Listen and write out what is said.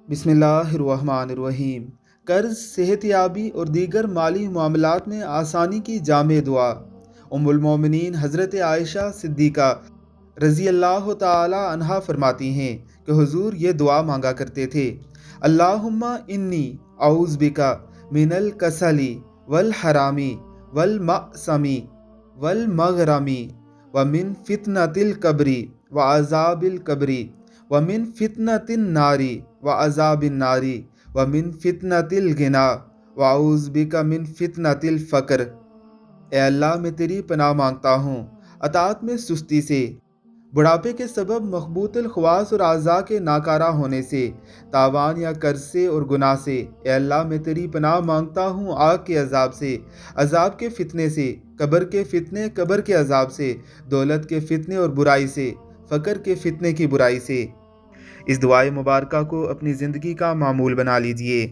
بسم اللہ الرحمن الرحیم۔ قرض، صحت یابی اور دیگر مالی معاملات میں آسانی کی جامع دعا۔ ام المومنین حضرت عائشہ صدیقہ رضی اللہ تعالی عنہا فرماتی ہیں کہ حضور یہ دعا مانگا کرتے تھے: اللہم انی اعوذ بک من الکسل والحرام والمأثم والمغرم ومن فتنة القبر وعذاب القبر ومن فتنة النار وعذاب النار ومن فتنة الغنى واعوذ بک من فتنة الفقر۔ اے اللہ، میں تیری پناہ مانگتا ہوں اطاعت میں سستی سے، بڑھاپے کے سبب مخبوط الخواص اور اعضاء کے ناکارہ ہونے سے، تاوان یا قرض سے اور گناہ سے۔ اے اللہ، میں تیری پناہ مانگتا ہوں آگ کے عذاب سے، عذاب کے فتنے سے، قبر کے فتنے، قبر کے عذاب سے، دولت کے فتنے اور برائی سے، فقر کے فتنے کی برائی سے۔ اس دعائے مبارکہ کو اپنی زندگی کا معمول بنا لیجئے۔